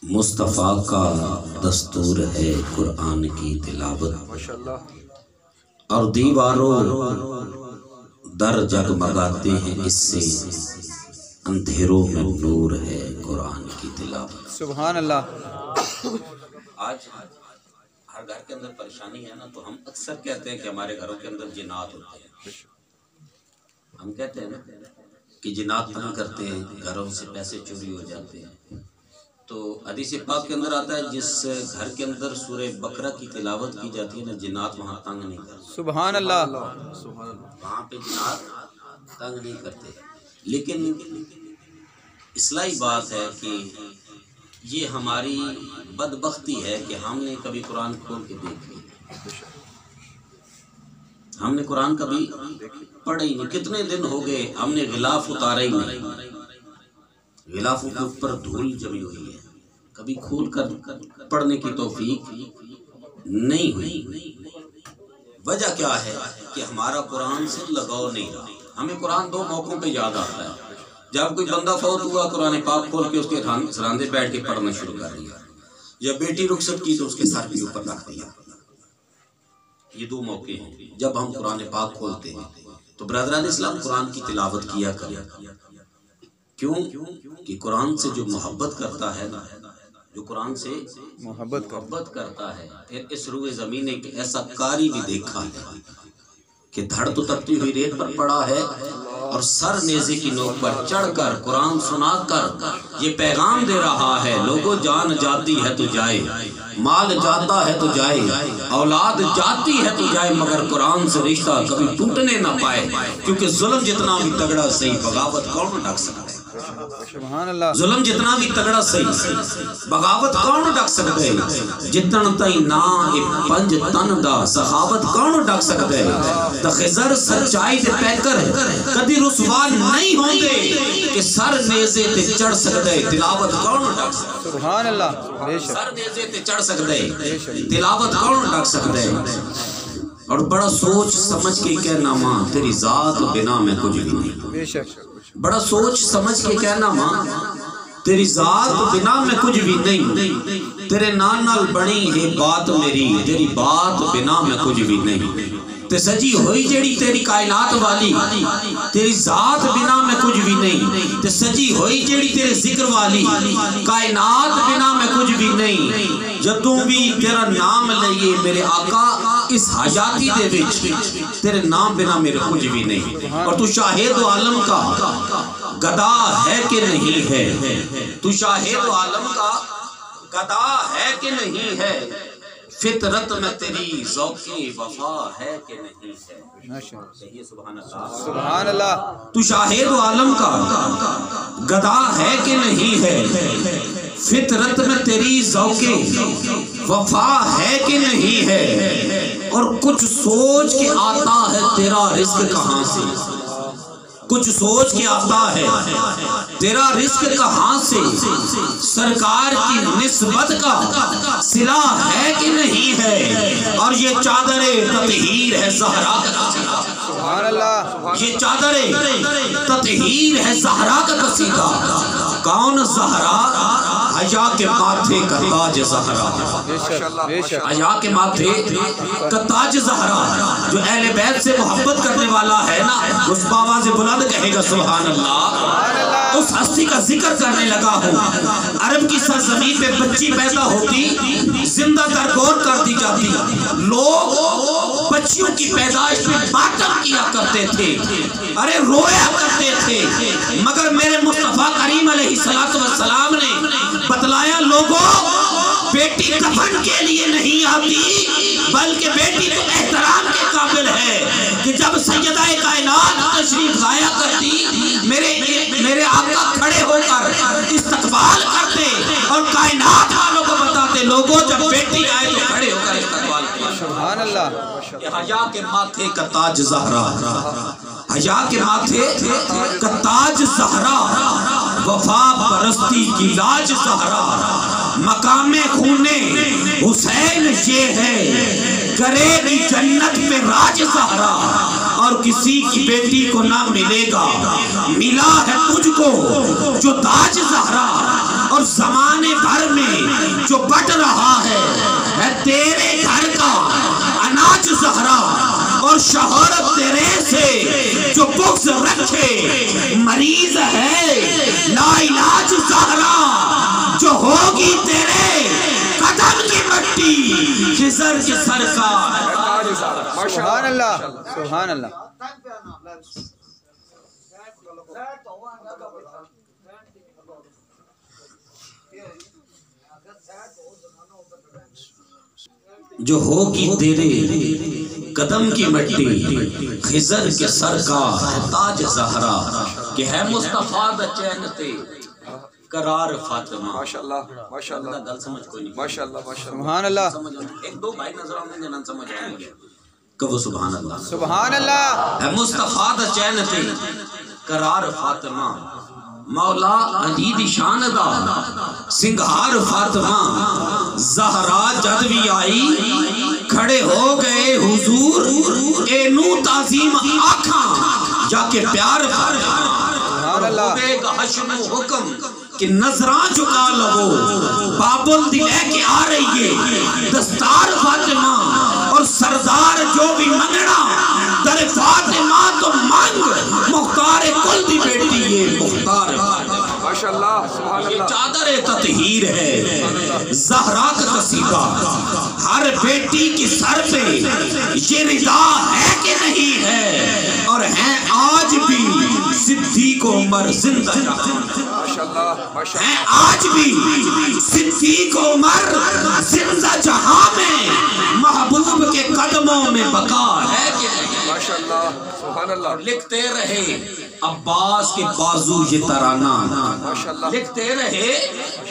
مصطفیٰ کا دستور ہے قرآن کی تلاوت، اور دیواروں در جگمگاتے ہیں اس سے، اندھیروں میں نور ہے قرآن کی تلاوت۔ سبحان اللہ۔ آج ہر گھر کے اندر پریشانی ہے نا، تو ہم اکثر کہتے ہیں کہ ہمارے گھروں کے اندر جنات ہوتے ہیں۔ ہم کہتے ہیں نا کہ جنات تنگ کرتے ہیں، گھروں سے پیسے چوری ہو جاتے ہیں۔ تو حدیث پاک کے اندر آتا ہے جس گھر کے اندر سورہ بقرہ کی تلاوت کی جاتی ہے نا، جنات وہاں تنگ نہیں کرتے۔ سبحان اللہ۔ وہاں پہ جنات تنگ نہیں کرتے۔ لیکن اصلاحی بات ہے کہ یہ ہماری بدبختی ہے کہ ہم نے کبھی قرآن کھول کے دیکھ لی، ہم نے قرآن کبھی پڑھا ہی نہیں۔ کتنے دن ہو گئے ہم نے غلاف اتارا ہی نہیں، غلافوں کے اوپر دھول جمی ہوئی ہے، کبھی کھول کر پڑھنے کی توفیق نہیں ہوئی۔ وجہ کیا ہے کہ ہمارا قرآن سے لگاؤ نہیں رہا۔ ہمیں قرآن دو موقعوں پہ یاد آتا ہے، جب کوئی بندہ فوت ہوا قرآن پاک کھول کے اس کے سراندے بیٹھ کے پڑھنا شروع کر دیا، یا بیٹی رخصت کی تو اس کے سر کے اوپر رکھ دیا۔ یہ دو موقع ہیں جب ہم قرآن پاک کھولتے ہیں۔ تو برادران اسلام قرآن کی تلاوت کیا کریں۔ کیوں کہ قرآن سے جو محبت کرتا ہے نا، جو قرآن سے محبت کرتا ہے، پھر اس روئے زمین ایک ایسا کاری بھی دیکھا ہے کہ دھڑ تو تپتی ہوئی ریت پر پڑا ہے، اور سر نیزے کی نوک پر چڑھ کر قرآن سنا کر یہ پیغام دے رہا ہے، لوگوں جان جاتی ہے تو جائے، مال جاتا ہے تو جائے، اولاد جاتی ہے تو جائے، مگر قرآن سے رشتہ کبھی ٹوٹنے نہ پائے، کیونکہ ظلم جتنا بھی تگڑا صحیح، بغاوت کون ڈھک سکتا ہے؟ سبحان اللہ۔ ظلم جتنا بھی تگڑا صحیح، بغاوت کون ڈھک سکتا ہے؟ جتن تئی نا پنج تن دا سخاوت کون ڈھک سکتا ہے؟ تے خضر سچائی دے پیکر کدی رسوا نہیں ہوندے کہ سر نیزے تے چڑھ سکتا ہے، تلاوت کون ڈھک سکتا ہے؟ سبحان اللہ۔ سر نیزے تے چڑھ سکتا ہے، تلاوت کون ڈھک سکتا ہے؟ اور بڑا سوچ سمجھ کے کہنا ماں تیری ذات بنا میں کچھ بھی نہیں، بے شک۔ بڑا سوچ سمجھ کے کہنا ماں تیری ذات بنا میں کچھ بھی نہیں، تیرے نال نال بنی ہے بات میری، تیری بات بنا میں کچھ بھی نہیں، تے سجی ہوئی جیڑی تیری کائنات والی، تیری ذات بنا میں کچھ بھی نہیں، تے سجی ہوئی جیڑی تیرے ذکر والی، کائنات بنا میں کچھ بھی نہیں۔ جدوں بھی تیرا نام لئیے میرے آقا اس حیاتی دے وچ، تیرے نام بنا میرے کچھ بھی نہیں۔ اور تو شاہد عالم کا گدا ہے کہ نہیں ہے، تو شاہد عالم کا گدا ہے کہ نہیں ہے، فطرت میں تیری ذوق وفا ہے کہ نہیں ہے۔ سبحان اللہ۔ سبحان اللہ۔ تو شاہد عالم کا گدا ہے کہ نہیں ہے، فطرت میں تیری ذوق وفا ہے کہ نہیں ہے، اور کچھ سوچ کے آتا ہے تیرا رزق کہاں سے، کچھ سوچ کے آتا ہے تیرا رزق کہاں سے، سرکار کی نسبت کا صلہ ہے کہ نہیں ہے، اور یہ چادر تطہیر ہے زہرا کا قصیدہ۔ سبحان اللہ۔ یہ چادر تطہیر ہے زہرا کا قصیدہ۔ کون زہرا؟ حیا کے ماتھے کا تاج زہرا، حیا کے ماتھے کا تاج زہرا۔ جو اہل بیت سے محبت کرنے والا ہے نا، اس آواز بلند کہے گا سبحان اللہ۔ اس ہستی کا ذکر کرنے لگا ہوں۔ عرب کی سرزمین پہ بچی پیدا ہوتی زندہ درگور کر دی جاتی، لوگ بچیوں کی پیدائش پہ ماتم کیا کرتے تھے، ارے رویا کرتے تھے، مگر میرے مصطفیٰ کریم علیہ السلام نے بتلایا لوگوں بیٹی کفن کے لیے نہیں آتی، بلکہ بیٹی تو احترام کے قابل ہے، کہ جب سیدہ کائنات تشریف لایا کرتی میرے آقا کھڑے ہو کر استقبال کرتے اور کائنات والوں کو بتاتے لوگوں جب بیٹی آئے تو کھڑے ہو کر استقبال کرتے۔ سبحان اللہ۔ حیا کے ماتھے کا تاج زہرا، حیا کے ماتھے کا تاج زہرا، وفا پرستی کی لاج زہرا، مقام خون حسین یہ ہے، کرے گی جنت پہ راج زہرا، اور کسی کی بیٹی کو نہ ملے گا، ملا ہے تجھ کو جو تاج زہرا، اور زمانے بھر میں شہرت تیرے سے جو بغض رکھے مریض ہے لا علاج زہرا جو ہوگی تیرے قدم کی مٹی خضر کے سرکار. سبحان اللہ سبحان اللہ. جو ہوگی تیرے قدم کی مٹی خضر کے سر کا ہے تاج زہرا کہ ہے مصطفیٰ دا چین تے قرار فاطمہ. ماشاءاللہ ماشاءاللہ گل سمجھ کوئی نہیں. ماشاءاللہ سبحان اللہ ایک دو بھائی نظر آؤں گے نہ سمجھ آئیں گے. کہو سبحان اللہ. سبحان اللہ. ہے مصطفیٰ دا چین تے قرار فاطمہ مولا علی دی شان دا سنگھار فاطمہ زہرا جد بھی آئی کھڑے ہو گئے حضور اینو تعظیم آکھاں جا کے پیار سبحان اللہ. حشم حکم کہ نظراں چکا لگو بابل دی لے کے آ رہی ہے دستار فاطمہ اور سردار جو بھی منگنا در فاطمہ تو مانگ مختار کل دی بیٹی ہے مختار ماشاءاللہ سبحان یہ اللہ. چادر تطہیر ہے زہرا کا قصیدہ ہر بیٹی کی سر پہ یہ رضا ہے کہ نہیں ہے اور ہیں آج بھی صدیق عمر زندہ ماشاءاللہ ہیں آج بھی صدیق عمر زندہ جہاں میں محبوب کے قدموں میں بقا ہے کہ نہیں. ماشاءاللہ سبحان اللہ. لکھتے رہے عباس کے بازو یہ ترانہ لکھتے رہے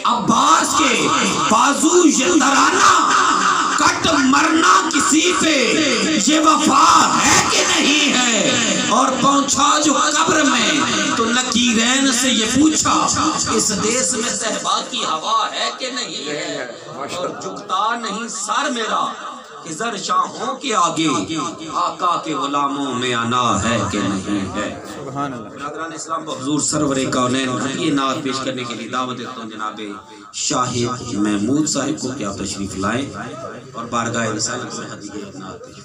عباس کے بازو یہ ترانہ کٹ مرنا کسی پہ یہ وفا ہے کہ نہیں ہے اور پہنچا جو قبر میں تو نکیرین سے یہ پوچھا اس دیس میں صحبا کی ہوا ہے کہ نہیں ہے اور جھکتا نہیں سر میرا خضر شاہوں کے آگے آقا کے غلاموں میں آنا ہے کہ نہیں ہے. سبحان اللہ. برادران اسلام حضور سرور کونین یہ نعت پیش کرنے کے لیے دعوت دیتا ہوں جناب شاہد محمود صاحب کو کہ آپ تشریف لائیں اور بارگاہ رسالت سے ہدیہ نعت پیش